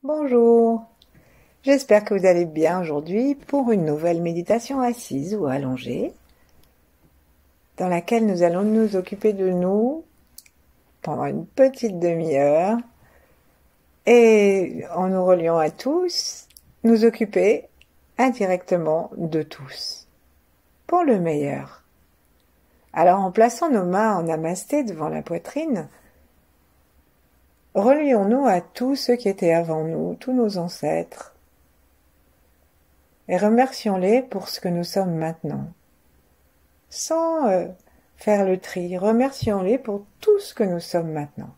Bonjour, j'espère que vous allez bien aujourd'hui pour une nouvelle méditation assise ou allongée dans laquelle nous allons nous occuper de nous pendant une petite demi-heure et en nous reliant à tous, nous occuper indirectement de tous pour le meilleur. Alors en plaçant nos mains en namasté devant la poitrine, relions-nous à tous ceux qui étaient avant nous, tous nos ancêtres, et remercions-les pour ce que nous sommes maintenant. Sans faire le tri, remercions-les pour tout ce que nous sommes maintenant.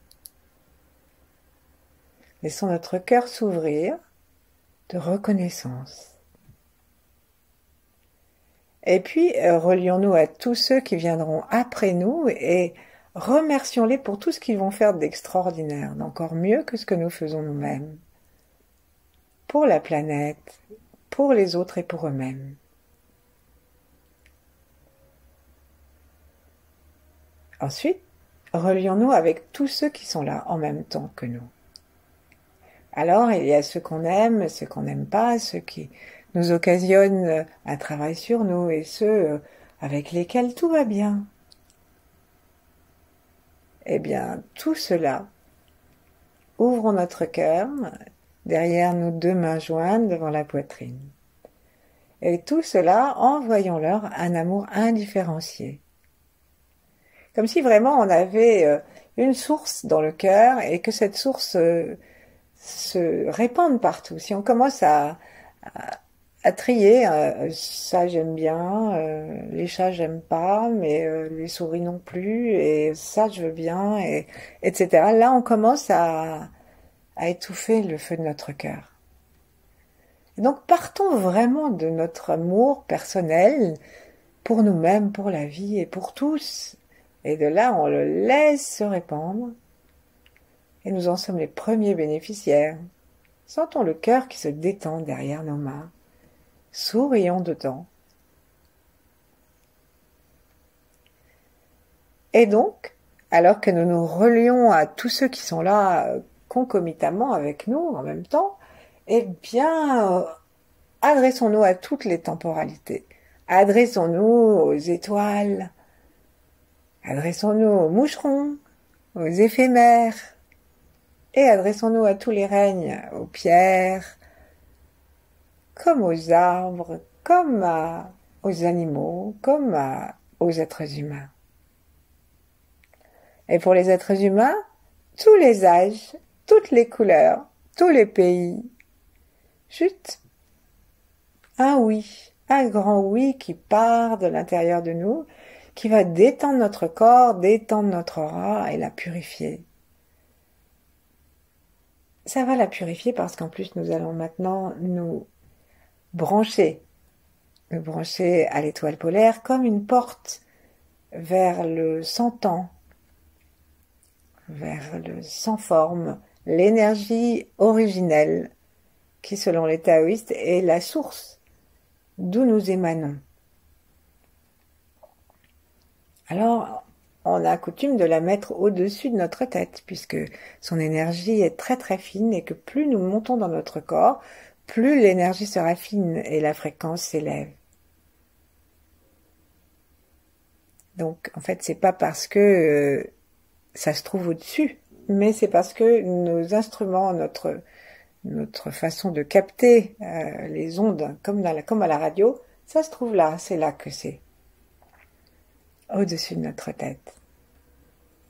Laissons notre cœur s'ouvrir de reconnaissance. Et puis, relions-nous à tous ceux qui viendront après nous et remercions-les pour tout ce qu'ils vont faire d'extraordinaire, d'encore mieux que ce que nous faisons nous-mêmes, pour la planète, pour les autres et pour eux-mêmes. Ensuite, relions-nous avec tous ceux qui sont là en même temps que nous. Alors, il y a ceux qu'on aime, ceux qu'on n'aime pas, ceux qui nous occasionnent un travail sur nous et ceux avec lesquels tout va bien. Eh bien, tout cela, ouvrons notre cœur derrière nos deux mains jointes devant la poitrine. Et tout cela, envoyons-leur un amour indifférencié. Comme si vraiment on avait une source dans le cœur et que cette source se répande partout. Si on commence à trier, ça j'aime bien, les chats j'aime pas, mais les souris non plus, et ça je veux bien, etc. Là on commence à étouffer le feu de notre cœur. Et donc partons vraiment de notre amour personnel pour nous-mêmes, pour la vie et pour tous. Et de là, on le laisse se répandre et nous en sommes les premiers bénéficiaires. Sentons le cœur qui se détend derrière nos mains. Sourions dedans. Et donc, alors que nous nous relions à tous ceux qui sont là concomitamment avec nous en même temps, eh bien, adressons-nous à toutes les temporalités. Adressons-nous aux étoiles. Adressons-nous aux moucherons, aux éphémères, et adressons-nous à tous les règnes, aux pierres, comme aux arbres, comme aux animaux, comme aux êtres humains. Et pour les êtres humains, tous les âges, toutes les couleurs, tous les pays. Juste un oui, un grand oui qui part de l'intérieur de nous, qui va détendre notre corps, détendre notre aura et la purifier. Ça va la purifier parce qu'en plus nous allons maintenant nous brancher à l'étoile polaire comme une porte vers le sans temps, vers le sans forme, l'énergie originelle qui selon les taoïstes est la source d'où nous émanons. Alors, on a coutume de la mettre au-dessus de notre tête, puisque son énergie est très très fine et que plus nous montons dans notre corps, plus l'énergie se raffine et la fréquence s'élève. Donc, en fait, c'est pas parce que ça se trouve au-dessus, mais c'est parce que nos instruments, notre façon de capter les ondes, comme à la radio, ça se trouve là, c'est là que c'est. Au-dessus de notre tête.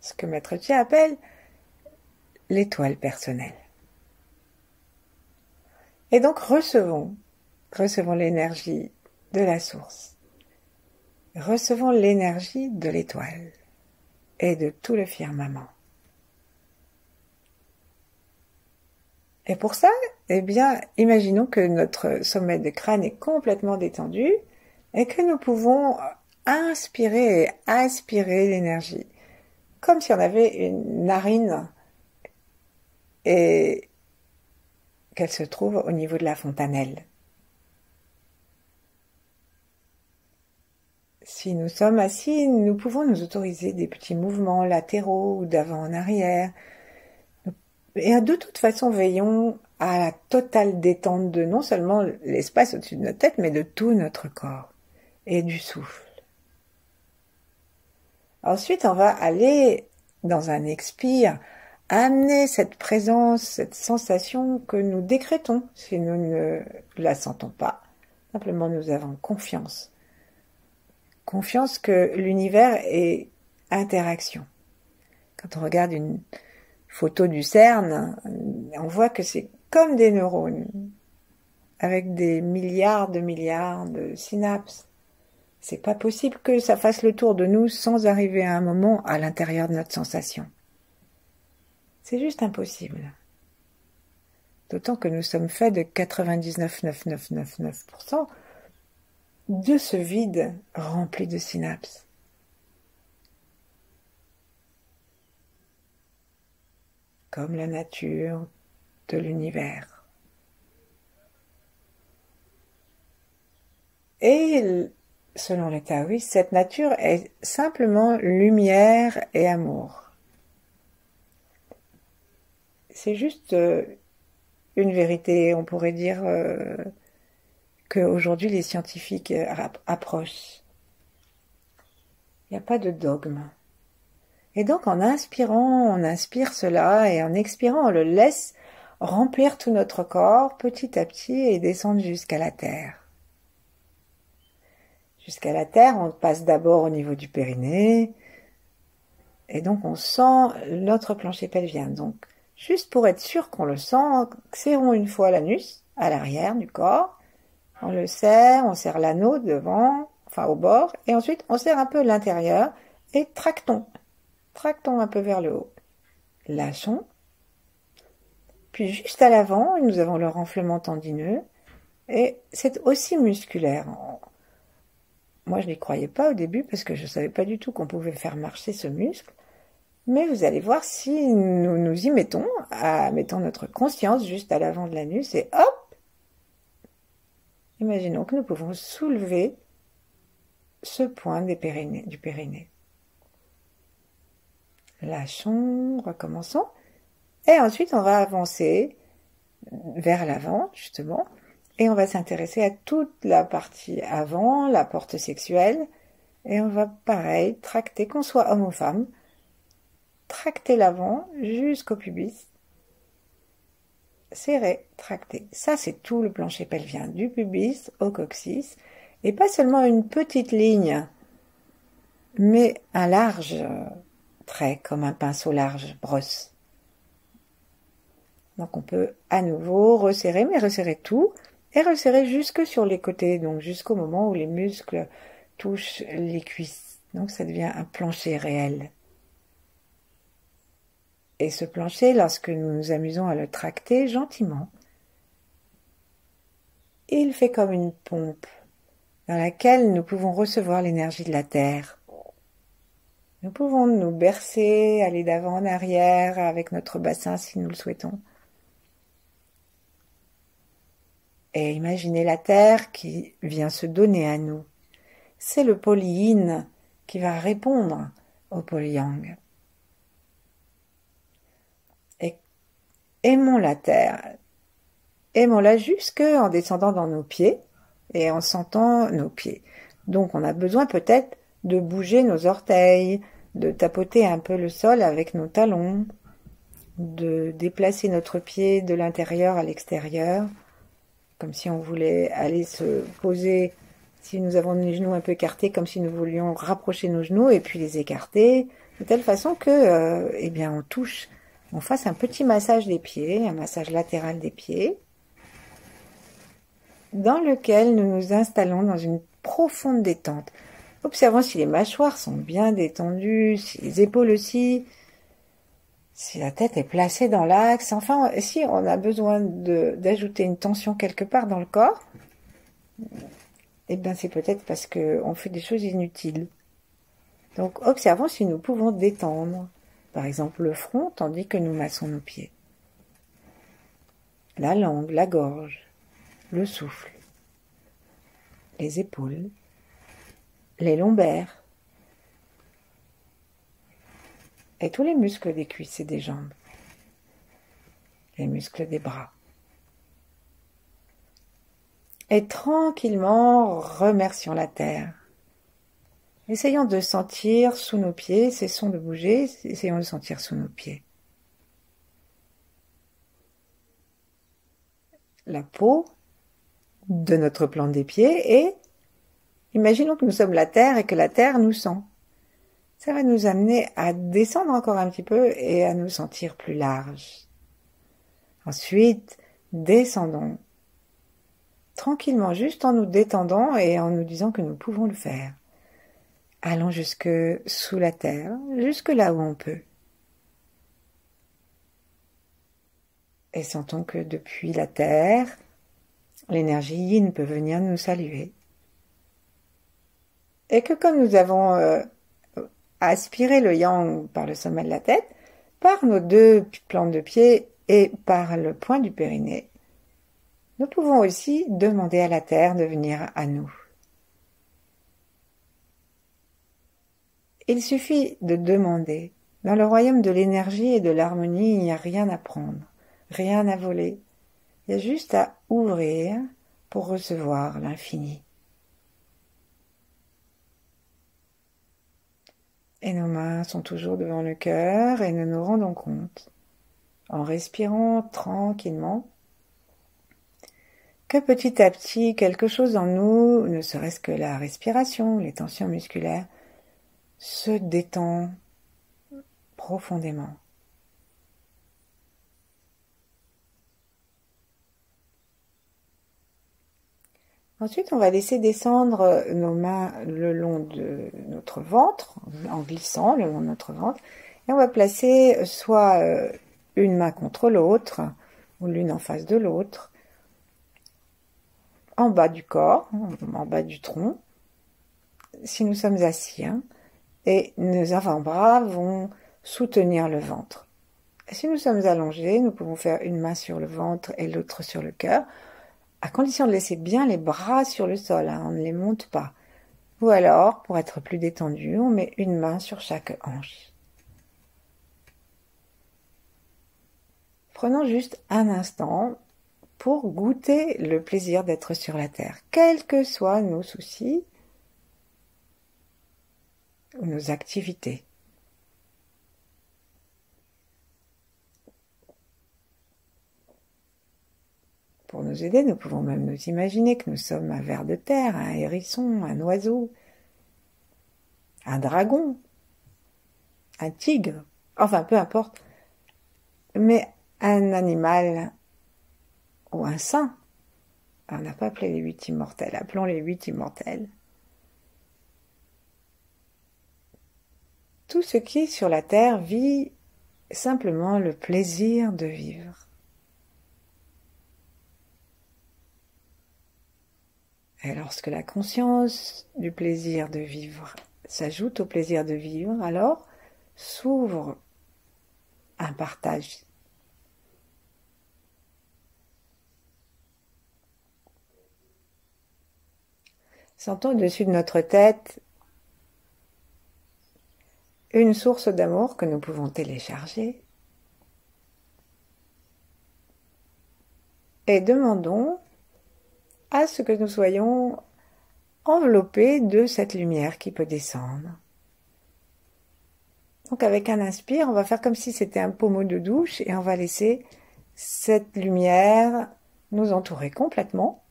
Ce que Maître Tché appelle l'étoile personnelle. Et donc recevons l'énergie de la source. Recevons l'énergie de l'étoile et de tout le firmament. Et pour ça, eh bien, imaginons que notre sommet de crâne est complètement détendu et que nous pouvons inspirer et aspirer l'énergie, comme si on avait une narine et qu'elle se trouve au niveau de la fontanelle. Si nous sommes assis, nous pouvons nous autoriser des petits mouvements latéraux ou d'avant en arrière. Et de toute façon, veillons à la totale détente de non seulement l'espace au-dessus de notre tête, mais de tout notre corps et du souffle. Ensuite, on va aller dans un expire, amener cette présence, cette sensation que nous décrétons si nous ne la sentons pas. Simplement, nous avons confiance. Confiance que l'univers est interaction. Quand on regarde une photo du CERN, on voit que c'est comme des neurones, avec des milliards de synapses. C'est pas possible que ça fasse le tour de nous sans arriver à un moment à l'intérieur de notre sensation. C'est juste impossible. D'autant que nous sommes faits de 99,9999% de ce vide rempli de synapses. Comme la nature de l'univers. Et selon les taoïstes, cette nature est simplement lumière et amour. C'est juste une vérité, on pourrait dire qu'aujourd'hui les scientifiques approchent. Il n'y a pas de dogme. Et donc en inspirant, on inspire cela et en expirant, on le laisse remplir tout notre corps petit à petit et descendre jusqu'à la terre. Jusqu'à la terre, on passe d'abord au niveau du périnée et donc on sent notre plancher pelvien. Donc juste pour être sûr qu'on le sent, serrons une fois l'anus à l'arrière du corps, on le serre, on serre l'anneau devant, enfin au bord, et ensuite on serre un peu l'intérieur et tractons un peu vers le haut. Lâchons. Puis juste à l'avant, nous avons le renflement tendineux et c'est aussi musculaire. Moi, je n'y croyais pas au début parce que je ne savais pas du tout qu'on pouvait faire marcher ce muscle. Mais vous allez voir si nous nous y mettons, mettons notre conscience juste à l'avant de l'anus et hop! Imaginons que nous pouvons soulever ce point du périnée. Lâchons, recommençons. Et ensuite, on va avancer vers l'avant, justement. Et on va s'intéresser à toute la partie avant, la porte sexuelle. Et on va, pareil, tracter, qu'on soit homme ou femme, tracter l'avant jusqu'au pubis. Serrer, tracter. Ça, c'est tout le plancher pelvien, du pubis au coccyx. Et pas seulement une petite ligne, mais un large trait, comme un pinceau large, brosse. Donc on peut à nouveau resserrer, mais resserrer tout, et resserrer jusque sur les côtés, donc jusqu'au moment où les muscles touchent les cuisses. Donc ça devient un plancher réel. Et ce plancher, lorsque nous nous amusons à le tracter gentiment, il fait comme une pompe dans laquelle nous pouvons recevoir l'énergie de la terre. Nous pouvons nous bercer, aller d'avant en arrière avec notre bassin si nous le souhaitons. Et imaginez la terre qui vient se donner à nous. C'est le pôle yin qui va répondre au pôle yang. Et aimons la terre. Aimons-la jusque en descendant dans nos pieds et en sentant nos pieds. Donc on a besoin peut-être de bouger nos orteils, de tapoter un peu le sol avec nos talons, de déplacer notre pied de l'intérieur à l'extérieur, comme si on voulait aller se poser, si nous avons les genoux un peu écartés, comme si nous voulions rapprocher nos genoux et puis les écarter, de telle façon que, on fasse un petit massage des pieds, un massage latéral des pieds, dans lequel nous nous installons dans une profonde détente. Observons si les mâchoires sont bien détendues, si les épaules aussi, si la tête est placée dans l'axe, enfin, si on a besoin d'ajouter une tension quelque part dans le corps, eh bien c'est peut-être parce qu'on fait des choses inutiles. Donc observons si nous pouvons détendre, par exemple le front, tandis que nous massons nos pieds. La langue, la gorge, le souffle, les épaules, les lombaires, et tous les muscles des cuisses et des jambes, les muscles des bras. Et tranquillement, remercions la terre. Essayons de sentir sous nos pieds, cessons de bouger, essayons de sentir sous nos pieds. La peau de notre plante des pieds et imaginons que nous sommes la terre et que la terre nous sent. Ça va nous amener à descendre encore un petit peu et à nous sentir plus larges. Ensuite, descendons tranquillement, juste en nous détendant et en nous disant que nous pouvons le faire. Allons jusque sous la terre, jusque là où on peut. Et sentons que depuis la terre, l'énergie yin peut venir nous saluer. Et que comme nous avons aspiré le yang par le sommet de la tête, par nos deux plantes de pied et par le point du périnée, nous pouvons aussi demander à la terre de venir à nous. Il suffit de demander. Dans le royaume de l'énergie et de l'harmonie, il n'y a rien à prendre, rien à voler. Il y a juste à ouvrir pour recevoir l'infini. Et nos mains sont toujours devant le cœur et nous nous rendons compte, en respirant tranquillement, que petit à petit, quelque chose en nous, ne serait-ce que la respiration, les tensions musculaires, se détend profondément. Ensuite, on va laisser descendre nos mains le long de notre ventre, en glissant le long de notre ventre, et on va placer soit une main contre l'autre, ou l'une en face de l'autre, en bas du corps, en bas du tronc, si nous sommes assis, et nos avant-bras vont soutenir le ventre. Et si nous sommes allongés, nous pouvons faire une main sur le ventre et l'autre sur le cœur, à condition de laisser bien les bras sur le sol, on ne les monte pas. Ou alors, pour être plus détendu, on met une main sur chaque hanche. Prenons juste un instant pour goûter le plaisir d'être sur la terre, quels que soient nos soucis ou nos activités. Pour nous aider, nous pouvons même nous imaginer que nous sommes un ver de terre, un hérisson, un oiseau, un dragon, un tigre, enfin peu importe, mais un animal ou un saint. On n'a pas appelé les 8 immortels, appelons les 8 immortels. Tout ce qui sur la terre vit simplement le plaisir de vivre. Et lorsque la conscience du plaisir de vivre s'ajoute au plaisir de vivre, alors s'ouvre un partage. Sentons au-dessus de notre tête une source d'amour que nous pouvons télécharger et demandons à ce que nous soyons enveloppés de cette lumière qui peut descendre. Donc avec un inspire, on va faire comme si c'était un pommeau de douche et on va laisser cette lumière nous entourer complètement,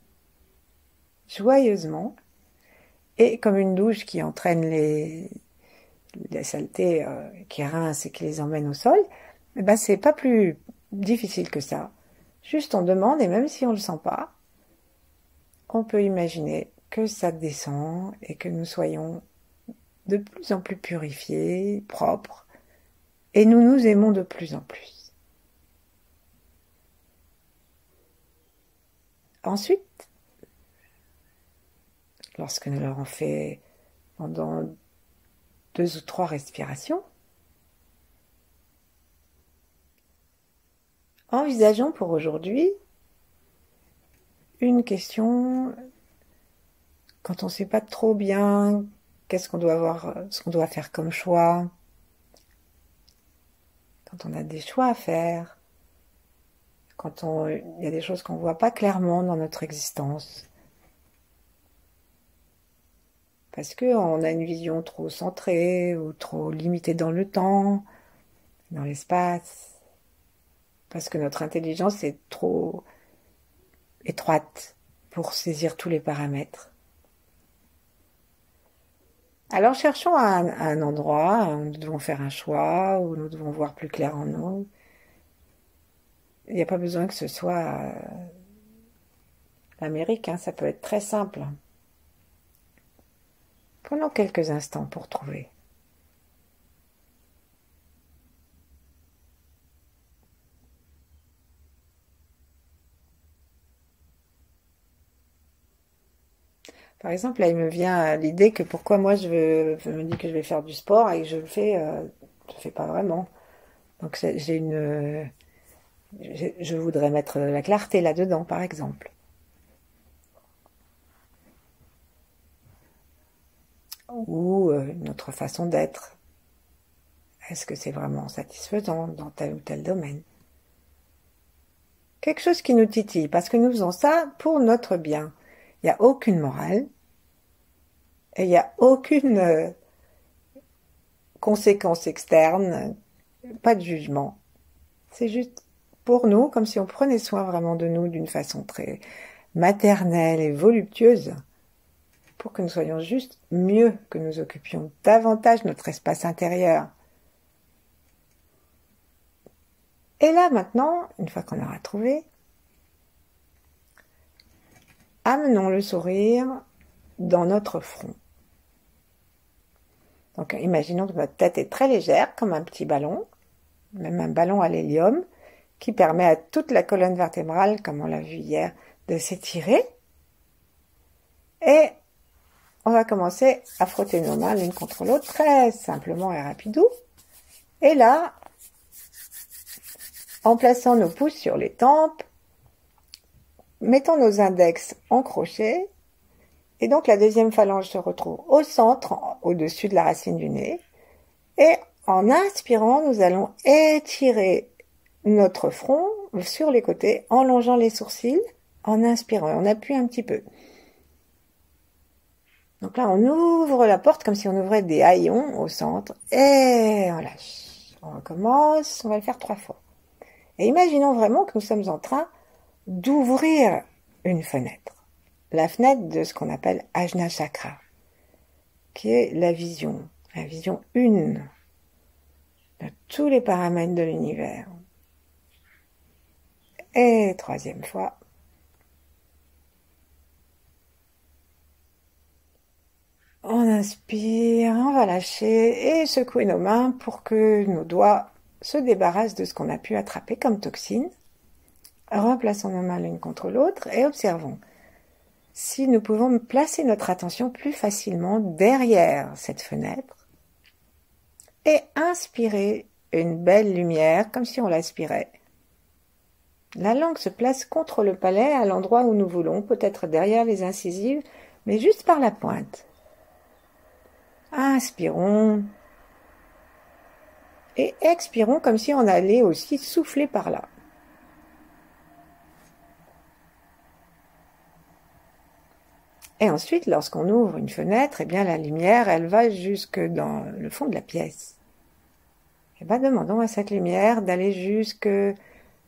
joyeusement, et comme une douche qui entraîne les saletés qui rincent et qui les emmène au sol, c'est pas plus difficile que ça. Juste on demande, et même si on ne le sent pas, on peut imaginer que ça descend et que nous soyons de plus en plus purifiés, propres, et nous nous aimons de plus en plus. Ensuite, lorsque nous l'aurons fait pendant 2 ou 3 respirations, envisageons pour aujourd'hui une question quand on ne sait pas trop bien qu'est-ce qu'on doit avoir, ce qu'on doit faire comme choix, quand on a des choix à faire, quand il y a des choses qu'on ne voit pas clairement dans notre existence, parce qu'on a une vision trop centrée ou trop limitée dans le temps, dans l'espace, parce que notre intelligence est trop étroite pour saisir tous les paramètres. Alors cherchons un endroit où nous devons faire un choix, où nous devons voir plus clair en nous. Il n'y a pas besoin que ce soit l'Amérique, ça peut être très simple. Prenons quelques instants pour trouver. Par exemple, là, il me vient l'idée que pourquoi moi je me dis que je vais faire du sport et que je le fais pas vraiment. Donc je voudrais mettre la clarté là-dedans, par exemple. Ou une autre façon d'être. Est-ce que c'est vraiment satisfaisant dans tel ou tel domaine? Quelque chose qui nous titille, parce que nous faisons ça pour notre bien. Il n'y a aucune morale et il n'y a aucune conséquence externe, pas de jugement. C'est juste pour nous, comme si on prenait soin vraiment de nous d'une façon très maternelle et voluptueuse, pour que nous soyons juste mieux, que nous occupions davantage notre espace intérieur. Et là maintenant, une fois qu'on aura trouvé, amenons le sourire dans notre front. Donc imaginons que notre tête est très légère, comme un petit ballon, même un ballon à l'hélium, qui permet à toute la colonne vertébrale, comme on l'a vu hier, de s'étirer. Et on va commencer à frotter nos mains l'une contre l'autre, très simplement et rapidou. Et là, en plaçant nos pouces sur les tempes, mettons nos index en crochet, et donc la deuxième phalange se retrouve au centre, au-dessus de la racine du nez, et en inspirant, nous allons étirer notre front sur les côtés, en longeant les sourcils, en inspirant, on appuie un petit peu. Donc là, on ouvre la porte comme si on ouvrait des haillons au centre, et on lâche. On recommence, on va le faire 3 fois. Et imaginons vraiment que nous sommes en train d'ouvrir une fenêtre. La fenêtre de ce qu'on appelle Ajna Chakra, qui est la vision 1 de tous les paramètres de l'univers. Et 3e fois. On inspire, on va lâcher et secouer nos mains pour que nos doigts se débarrassent de ce qu'on a pu attraper comme toxine. Replaçons nos mains l'une contre l'autre et observons si nous pouvons placer notre attention plus facilement derrière cette fenêtre et inspirer une belle lumière comme si on l'aspirait. La langue se place contre le palais à l'endroit où nous voulons, peut-être derrière les incisives, mais juste par la pointe. Inspirons et expirons comme si on allait aussi souffler par là. Et ensuite, lorsqu'on ouvre une fenêtre, eh bien la lumière, elle va jusque dans le fond de la pièce. Et bien, demandons à cette lumière d'aller jusque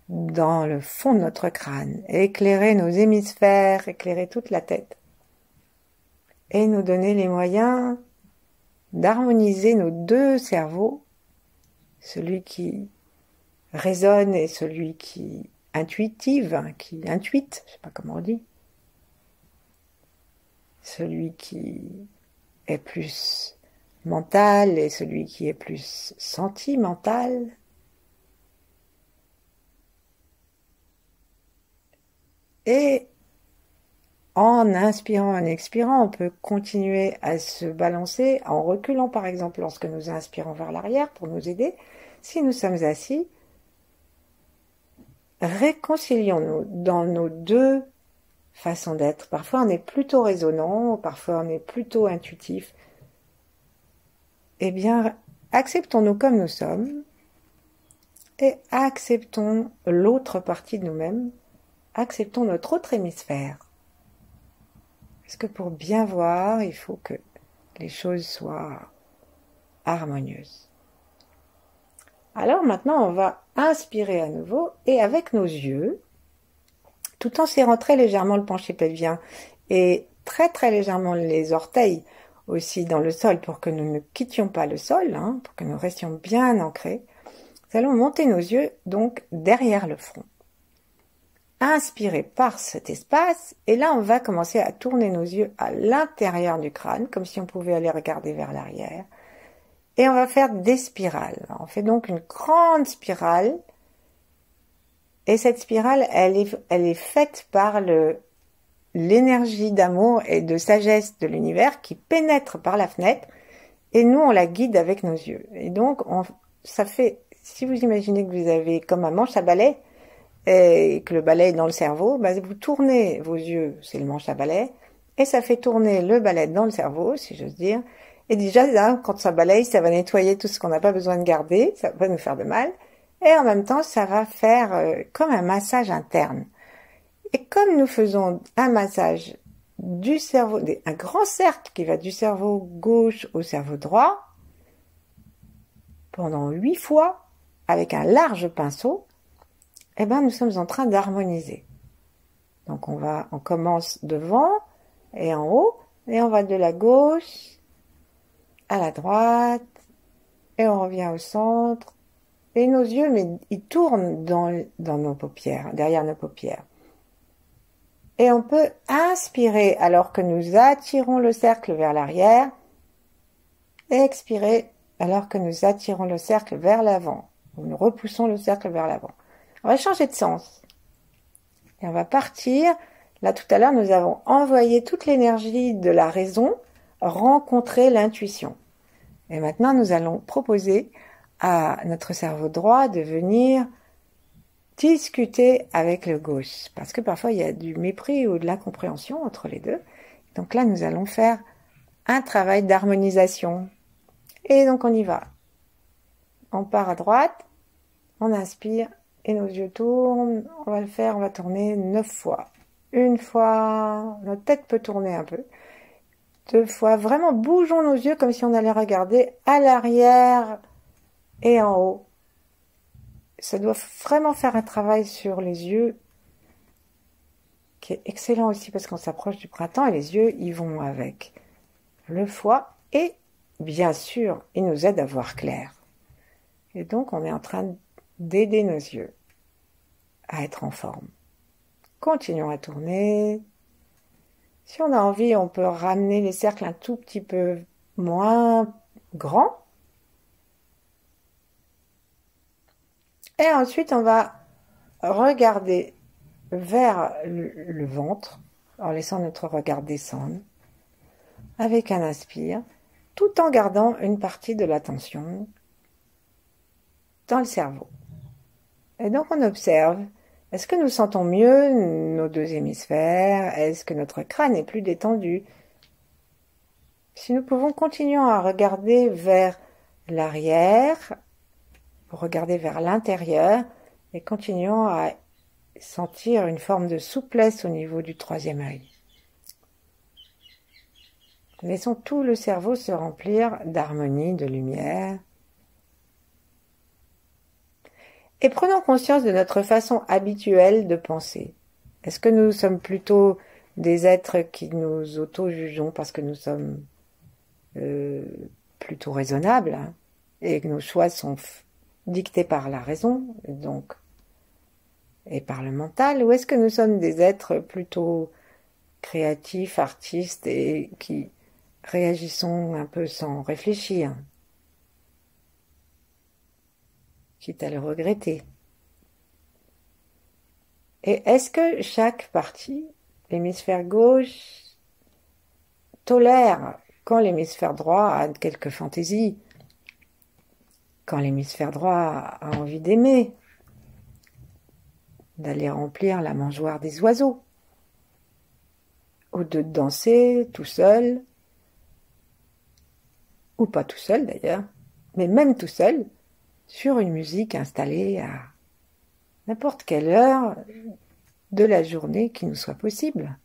dans le fond de notre crâne, éclairer nos hémisphères, éclairer toute la tête. Et nous donner les moyens d'harmoniser nos 2 cerveaux, celui qui raisonne et celui qui intuitive, qui intuite, je sais pas comment on dit, celui qui est plus mental et celui qui est plus sentimental. Et en inspirant, en expirant, on peut continuer à se balancer en reculant, par exemple, lorsque nous inspirons vers l'arrière pour nous aider. Si nous sommes assis, réconcilions-nous dans nos 2 façons d'être. Parfois, on est plutôt raisonnant, parfois, on est plutôt intuitif. Eh bien, acceptons-nous comme nous sommes et acceptons l'autre partie de nous-mêmes, acceptons notre autre hémisphère. Parce que pour bien voir, il faut que les choses soient harmonieuses. Alors maintenant, on va inspirer à nouveau et avec nos yeux, tout en serrant très légèrement le pencher pelvien et très très légèrement les orteils aussi dans le sol pour que nous ne quittions pas le sol, hein, pour que nous restions bien ancrés, nous allons monter nos yeux donc derrière le front. Inspirez par cet espace et là on va commencer à tourner nos yeux à l'intérieur du crâne comme si on pouvait aller regarder vers l'arrière et on va faire des spirales. On fait donc une grande spirale et cette spirale elle est faite par l'énergie d'amour et de sagesse de l'univers qui pénètre par la fenêtre et nous on la guide avec nos yeux. Et donc ça fait, si vous imaginez que vous avez comme un manche à balai et que le balai est dans le cerveau, vous tournez vos yeux, c'est le manche à balai, et ça fait tourner le balai dans le cerveau, si j'ose dire. Et déjà, là, quand ça balaye, ça va nettoyer tout ce qu'on n'a pas besoin de garder, ça va pas nous faire de mal, et en même temps, ça va faire comme un massage interne. Et comme nous faisons un massage du cerveau, un grand cercle qui va du cerveau gauche au cerveau droit, pendant 8 fois, avec un large pinceau, nous sommes en train d'harmoniser. Donc on commence devant et en haut, et on va de la gauche à la droite, et on revient au centre, et nos yeux, mais ils tournent dans nos paupières, derrière nos paupières. Et on peut inspirer alors que nous attirons le cercle vers l'arrière, et expirer alors que nous attirons le cercle vers l'avant, ou nous repoussons le cercle vers l'avant. On va changer de sens. Et on va partir. Là, tout à l'heure, nous avons envoyé toute l'énergie de la raison rencontrer l'intuition. Et maintenant, nous allons proposer à notre cerveau droit de venir discuter avec le gauche. Parce que parfois, il y a du mépris ou de l'incompréhension entre les deux. Donc là, nous allons faire un travail d'harmonisation. Et donc, on y va. On part à droite, on inspire. Et nos yeux tournent, on va le faire, on va tourner 9 fois. Une fois, notre tête peut tourner un peu. 2 fois, vraiment bougeons nos yeux comme si on allait regarder à l'arrière et en haut. Ça doit vraiment faire un travail sur les yeux qui est excellent aussi parce qu'on s'approche du printemps et les yeux y vont avec le foie et bien sûr, ils nous aident à voir clair. Et donc, on est en train d'aider nos yeux à être en forme. Continuons à tourner. Si on a envie, on peut ramener les cercles un tout petit peu moins grands. Et ensuite, on va regarder vers le ventre, en laissant notre regard descendre, avec un inspire, tout en gardant une partie de l'attention dans le cerveau. Et donc, on observe. Est-ce que nous sentons mieux nos 2 hémisphères? Est-ce que notre crâne est plus détendu? Si nous pouvons continuer à regarder vers l'arrière, regarder vers l'intérieur, et continuons à sentir une forme de souplesse au niveau du 3e œil. Laissons tout le cerveau se remplir d'harmonie, de lumière. Et prenons conscience de notre façon habituelle de penser. Est-ce que nous sommes plutôt des êtres qui nous auto-jugeons parce que nous sommes plutôt raisonnables hein, et que nos choix sont dictés par la raison donc, et par le mental, ou est-ce que nous sommes des êtres plutôt créatifs, artistes et qui réagissons un peu sans réfléchir, quitte à le regretter. Et est-ce que chaque partie, l'hémisphère gauche, tolère quand l'hémisphère droit a quelques fantaisies, quand l'hémisphère droit a envie d'aimer, d'aller remplir la mangeoire des oiseaux, ou de danser tout seul, ou pas tout seul d'ailleurs, mais même tout seul, sur une musique installée à n'importe quelle heure de la journée qui nous soit possible,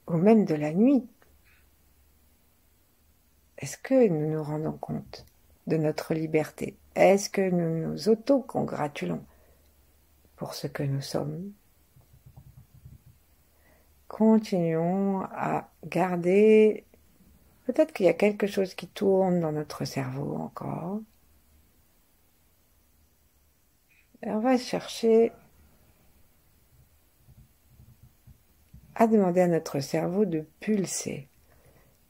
ou même de la nuit. Est-ce que nous nous rendons compte de notre liberté? Est-ce que nous nous auto-congratulons pour ce que nous sommes? Continuons à garder. Peut-être qu'il y a quelque chose qui tourne dans notre cerveau encore. Et on va chercher à demander à notre cerveau de pulser,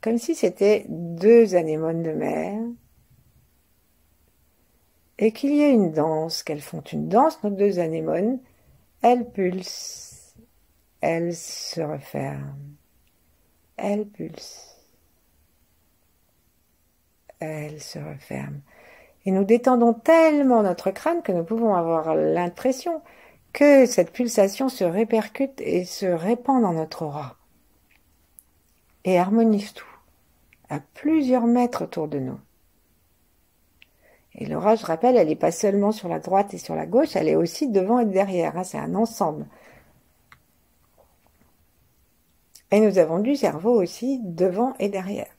comme si c'était deux anémones de mer, et qu'il y ait une danse, qu'elles font une danse, nos deux anémones, elles pulsent, elles se referment, elles pulsent, elles se referment. Et nous détendons tellement notre crâne que nous pouvons avoir l'impression que cette pulsation se répercute et se répand dans notre aura et harmonise tout, à plusieurs mètres autour de nous. Et l'aura, je rappelle, elle n'est pas seulement sur la droite et sur la gauche, elle est aussi devant et derrière, hein, c'est un ensemble. Et nous avons du cerveau aussi devant et derrière.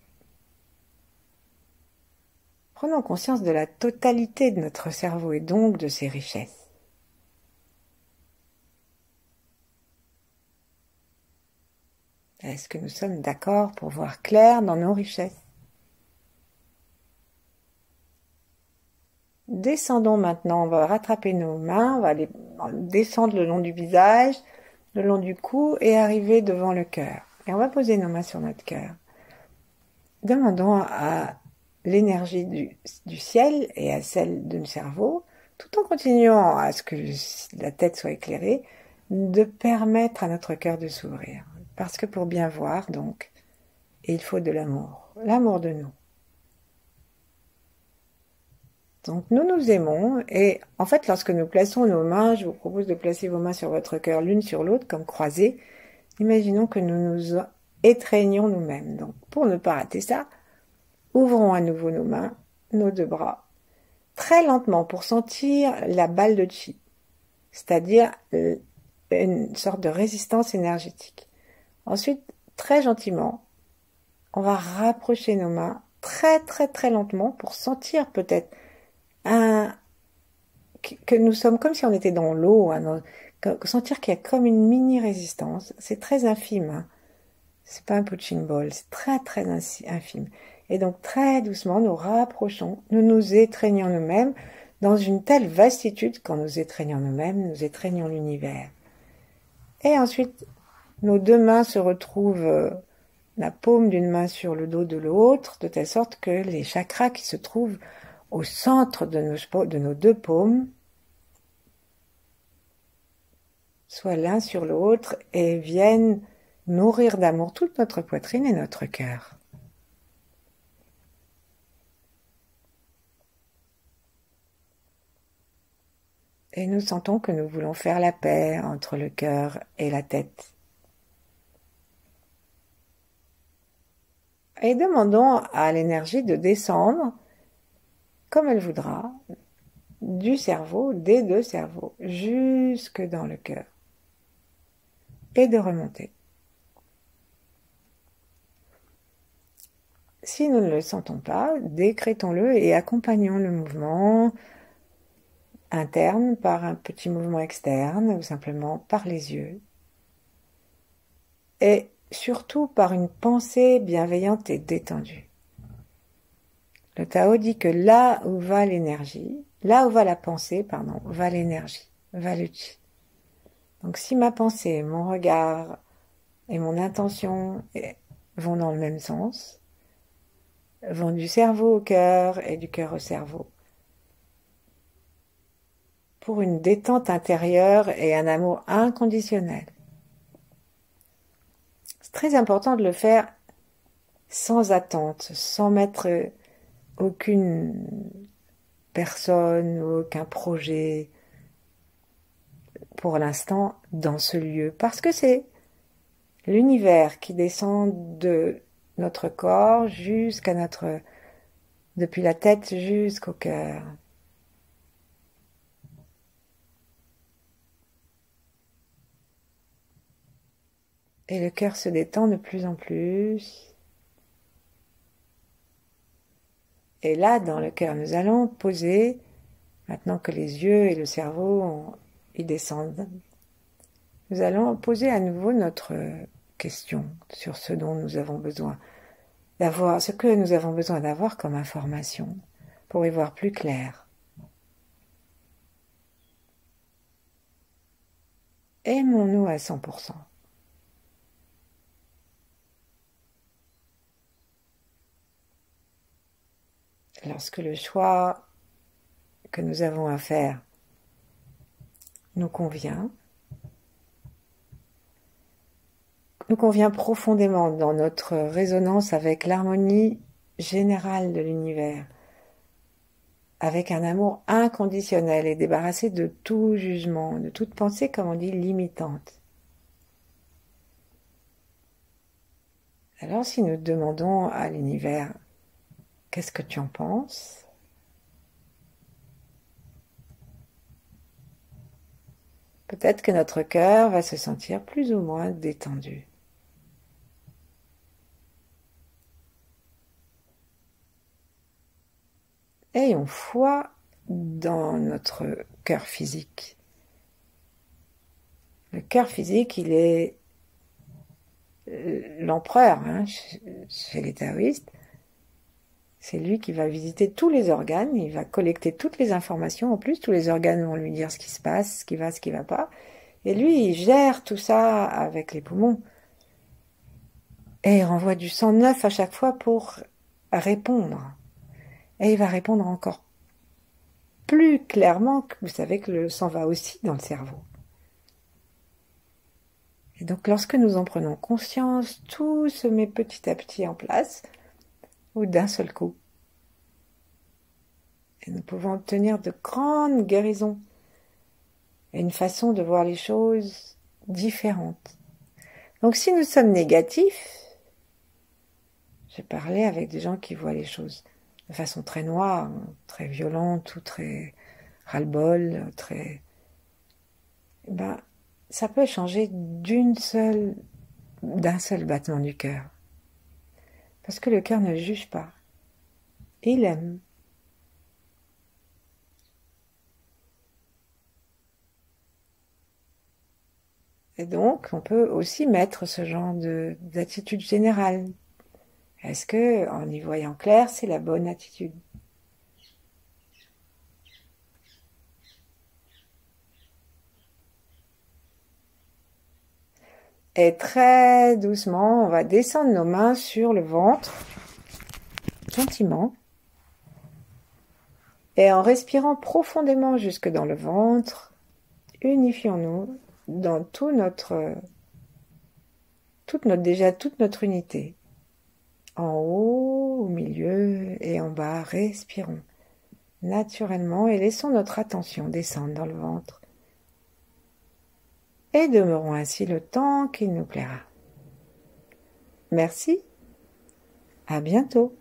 Prenons conscience de la totalité de notre cerveau et donc de ses richesses. Est-ce que nous sommes d'accord pour voir clair dans nos richesses? Descendons maintenant, on va rattraper nos mains, on va aller descendre le long du visage, le long du cou et arriver devant le cœur. Et on va poser nos mains sur notre cœur. Demandons à l'énergie du ciel et à celle du cerveau, tout en continuant à ce que la tête soit éclairée, de permettre à notre cœur de s'ouvrir. Parce que pour bien voir, donc, il faut de l'amour de nous. Donc nous nous aimons et en fait lorsque nous plaçons nos mains, je vous propose de placer vos mains sur votre cœur l'une sur l'autre comme croisées. Imaginons que nous nous étreignons nous-mêmes. Donc pour ne pas rater ça, ouvrons à nouveau nos mains, nos deux bras, très lentement pour sentir la balle de chi, c'est-à-dire une sorte de résistance énergétique. Ensuite, très gentiment, on va rapprocher nos mains très très très lentement pour sentir peut-être que nous sommes comme si on était dans l'eau, hein, sentir qu'il y a comme une mini résistance. C'est très infime, hein. C'est pas un punching ball, c'est très très infime. Et donc très doucement, nous rapprochons, nous nous étreignons nous-mêmes dans une telle vastitude quand nous étreignons nous-mêmes, nous étreignons l'univers. Et ensuite, nos deux mains se retrouvent, la paume d'une main sur le dos de l'autre, de telle sorte que les chakras qui se trouvent au centre de nos deux paumes soient l'un sur l'autre et viennent nourrir d'amour toute notre poitrine et notre cœur. Et nous sentons que nous voulons faire la paix entre le cœur et la tête. Et demandons à l'énergie de descendre, comme elle voudra, du cerveau, des deux cerveaux, jusque dans le cœur. Et de remonter. Si nous ne le sentons pas, décrétons-le et accompagnons le mouvement interne par un petit mouvement externe ou simplement par les yeux. Et surtout par une pensée bienveillante et détendue. Le Tao dit que là où va l'énergie, là où va la pensée, va l'énergie, va le chi. Donc si ma pensée, mon regard et mon intention vont dans le même sens, vont du cerveau au cœur et du cœur au cerveau, pour une détente intérieure et un amour inconditionnel. C'est très important de le faire sans attente, sans mettre aucune personne ou aucun projet pour l'instant dans ce lieu, parce que c'est l'univers qui descend de notre corps depuis la tête jusqu'au cœur. Et le cœur se détend de plus en plus. Et là, dans le cœur, nous allons poser, maintenant que les yeux et le cerveau y descendent, nous allons poser à nouveau notre question sur ce dont nous avons besoin d'avoir, ce que nous avons besoin d'avoir comme information pour y voir plus clair. Aimons-nous à 100%. Lorsque le choix que nous avons à faire nous convient profondément dans notre résonance avec l'harmonie générale de l'univers, avec un amour inconditionnel et débarrassé de tout jugement, de toute pensée, comme on dit, limitante. Alors si nous demandons à l'univers, qu'est-ce que tu en penses ? Peut-être que notre cœur va se sentir plus ou moins détendu. Ayons foi dans notre cœur physique. Le cœur physique, il est l'empereur chez les taoïstes. C'est lui qui va visiter tous les organes, il va collecter toutes les informations. En plus, tous les organes vont lui dire ce qui se passe, ce qui va pas. Et lui, il gère tout ça avec les poumons. Et il renvoie du sang neuf à chaque fois pour répondre. Et il va répondre encore plus clairement que vous savez que le sang va aussi dans le cerveau. Et donc lorsque nous en prenons conscience, tout se met petit à petit en place, ou d'un seul coup. Et nous pouvons obtenir de grandes guérisons et une façon de voir les choses différentes. Donc si nous sommes négatifs, j'ai parlé avec des gens qui voient les choses de façon très noire, très violente ou très ras-le-bol, ça peut changer d'un seul battement du cœur. Parce que le cœur ne juge pas. Il aime. Et donc, on peut aussi mettre ce genre d'attitude générale. Est-ce que, en y voyant clair, c'est la bonne attitude ? Et très doucement, on va descendre nos mains sur le ventre, gentiment. Et en respirant profondément jusque dans le ventre, unifions-nous dans toute notre unité. En haut, au milieu et en bas, respirons naturellement et laissons notre attention descendre dans le ventre. Et demeurons ainsi le temps qu'il nous plaira. Merci, à bientôt.